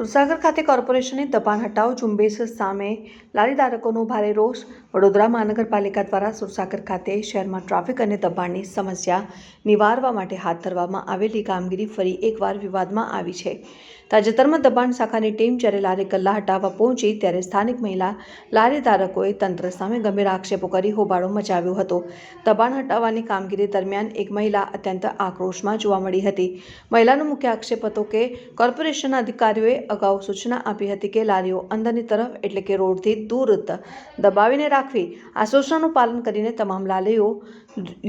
સુરસાગર ખાતે કોર્પોરેશને દબાણ હટાવ ઝુંબેશ સામે લારી ધારકોનો ભારે રોષ। વડોદરા મહાનગરપાલિકા દ્વારા સુરસાગર ખાતે શહેરમાં ટ્રાફિક અને દબાણની સમસ્યા નિવારવા માટે હાથ ધરવામાં આવેલી કામગીરી ફરી એકવાર વિવાદમાં આવી છે। તાજેતરમાં દબાણ શાખાની ટીમ જ્યારે લારી ગલ્લા હટાવવા પહોંચી ત્યારે સ્થાનિક મહિલા લારી ધારકોએ તંત્ર સામે ગંભીર આક્ષેપો કરી હોબાળો મચાવ્યો હતો। દબાણ હટાવવાની કામગીરી દરમિયાન એક મહિલા અત્યંત આક્રોશમાં જોવા મળી હતી। મહિલાનો મુખ્ય આક્ષેપ હતો કે કોર્પોરેશનના અધિકારીઓએ અગાઉ સૂચના આપી હતી કે લારીઓ અંદરની તરફ એટલે કે રોડથી દૂર દબાવીને રાખવી। આ સૂચનાનું પાલન કરીને તમામ લારીઓ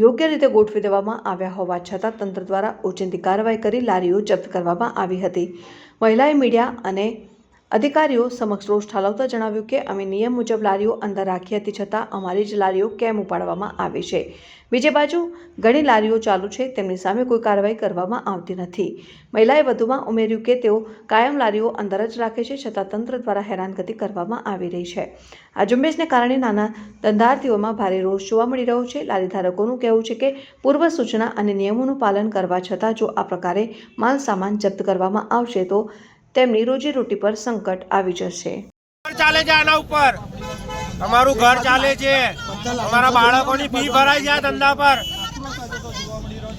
યોગ્ય રીતે ગોઠવી દેવામાં આવ્યા હોવા છતાં તંત્ર દ્વારા ઓચિંતી કાર્યવાહી કરી લારીઓ જપ્ત કરવામાં આવી હતી। મહિલાએ મીડિયા અને અધિકારીઓ સમક્ષ રોષ ઠાલવતા જણાવ્યું કે અમે નિયમ મુજબ લારીઓ અંદર રાખી હતી છતાં અમારી જ લારીઓ કેમ ઉપાડવામાં આવી છે। બીજી બાજુ ઘણી લારીઓ ચાલુ છે, તેમની સામે કોઈ કાર્યવાહી કરવામાં આવતી નથી। મહિલાએ વધુમાં ઉમેર્યું કે તેઓ કાયમ લારીઓ અંદર જ રાખે છે છતાં તંત્ર દ્વારા હેરાનગતિ કરવામાં આવી રહી છે। આ ઝુંબેશને કારણે નાના ધંધાર્થીઓમાં ભારે રોષ જોવા મળી રહ્યો છે। લારી ધારકોનું કહેવું છે કે પૂર્વ સૂચના અને નિયમોનું પાલન કરવા છતાં જો આ પ્રકારે માલ સામાન જપ્ત કરવામાં આવશે તો તેમની રોજીરોટી પર સંકટ આવી જશે। ચાલે છે આના ઉપર અમારું ઘર ચાલે છે, અમારા બાળકોની ફી ભરાય છે। આ ધંધા પર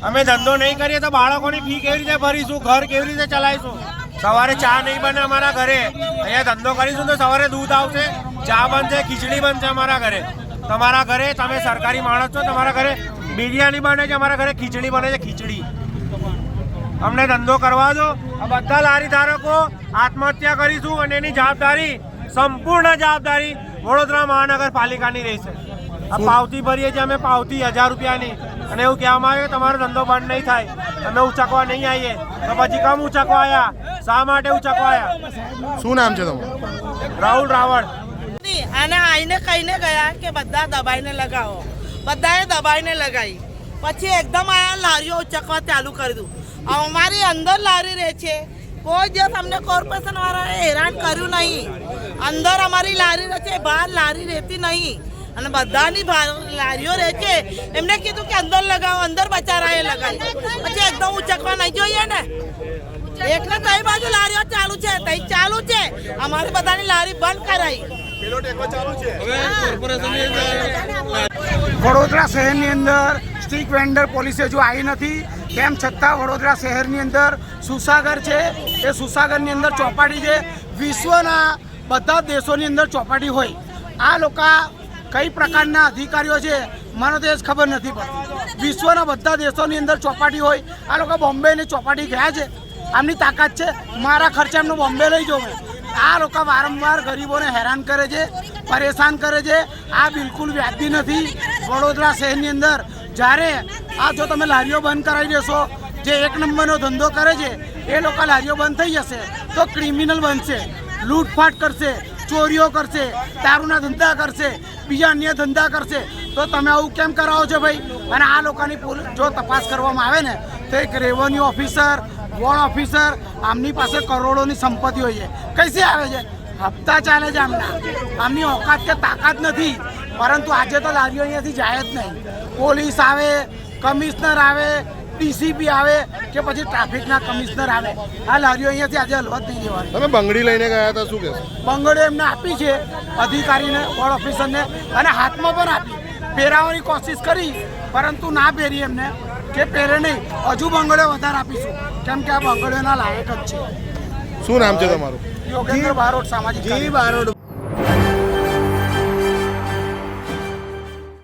અમે ધંધો નહીં કરીએ તો બાળકોની ફી કેવી રીતે ભરીશું, ઘર કેવી રીતે ચલાવીશું? સવારે ચા નહીં બને અમારા ઘરે, અહીંયા ધંધો કરીશું તો સવારે દૂધ આવશે, ચા બનશે, ખીચડી બનશે અમારા ઘરે। તમારા ઘરે તમે સરકારી માણસ છો, તમારા ઘરે બિરયાની બને છે, અમારા ઘરે ખીચડી બને છે, ખીચડી। અમને ધંધો કરવા દો। આ બધા લારી ધારકો આત્મહત્યા કરીશું અને એની જવાબદારી, સંપૂર્ણ જવાબદારી વડોદરા મહાનગરપાલિકાની રહેશે। આ પાવતી ભરીએ છીએ અમે, પાવતી 1000 રૂપિયાની, અને એવું કહેવામાં આવે કે તમારો ધંધો બંધ નહીં થાય, અમે ઉચકવા નહીં આવીએ તો પછી કમ ઉચકવા આવ્યા? શા માટે ઉચકવા આવ્યા? શું નામ છે તમારું? રાહુલ રાવળ। અને આઈને કહીને ગયા કે બધા દબાઈને લગાવો, બધાએ દબાઈને લગાવી, પછી એકદમ આ લારીઓ ઉચકવા ચાલુ કરી દઉં। અમારી અંદર લારી રહે છે, કોઈ દિવસ અમને કોર્પોરેશન વાળાએ હેરાન કર્યું નહીં। અંદર અમારી લારી રહે છે, બહાર લારી રહેતી નહીં, અને બધાની લારીઓ રહે છે। એમને કીધું કે અંદર લગાવો, અંદર બચારાએ લગાવી, પછી એકદમ ઉચકવા નહીં જોઈએ ને। એકને કઈ બાજુ લારીઓ ચાલુ છે, તઈ ચાલુ છે, અમારી બધાની લારી બંધ કરાઈ। વડોદરા શહેરની અંદર સ્ટ્રીટ વેન્ડર પોલીસે જો આવી નથી, તેમ છતાં વડોદરા શહેરની અંદર સુરસાગર છે, એ સુરસાગરની અંદર ચોપાટી છે। વિશ્વના બધા દેશોની અંદર ચોપાટી હોય, આ લોકો કઈ પ્રકારના અધિકારીઓ છે મને તો એ જ ખબર નથી પડતી। વિશ્વના બધા દેશોની અંદર ચોપાટી હોય, આ લોકો બોમ્બેની ચોપાટી ગયા છે, આમની તાકાત છે, મારા ખર્ચે એમનું બોમ્બે લઈ જાઉં। આ લોકો વારંવાર ગરીબોને હેરાન કરે છે, પરેશાન કરે છે। આ બિલકુલ વ્યાજબી નથી। વડોદરા શહેરની અંદર જ્યારે આ જો તમે લારીઓ બંધ કરાવી દેશો, જે 1 નંબરનો ધંધો કરે છે એ લોકો લારીઓ બંધ થઈ જશે તો ક્રિમિનલ બનશે, લૂંટફાટ કરશે, ચોરીઓ કરશે, દારૂના ધંધા કરશે, બીજા અન્ય ધંધા કરશે। તો તમે આવું કેમ કરાવો છો ભાઈ? અને આ લોકોની જો તપાસ કરવામાં આવે ને તો એક રેવન્યુ ઓફિસર, વોર્ડ ઓફિસર, આમની પાસે કરોડોની સંપત્તિ હોય છે, કઈથી આવે છે? હપ્તા ચાલે છે આમના, આમની ઓકાત કે તાકાત નથી। પરંતુ આજે તો લારીઓ અહીંયાથી જાય જ નહીં। પોલીસ આવે, કમિશનર આવે, ડીસીપી આવે કે પછી ટ્રાફિકના કમિશનર આવે, આ લારીઓ અહીંયાથી આજે હલવા જ નહીં દેવાની। તમે બંગડી લઈને ગયા હતા, શું કહેશો? બંગડીઓ એમને આપી છે અધિકારીને, વોર્ડ ઓફિસરને, અને હાથમાં પણ આપી, પહેરાવવાની કોશિશ કરી પરંતુ ના પહેરી એમને કે પહેરે નહીં। હજુ બંગડીઓ વધારે આપીશું કેમ કે આ બંગડીઓના લાયક જ છે। શું નામ છે તમારું? યોગેન્દ્ર બારોટ, સામાજિક જી બારોટ।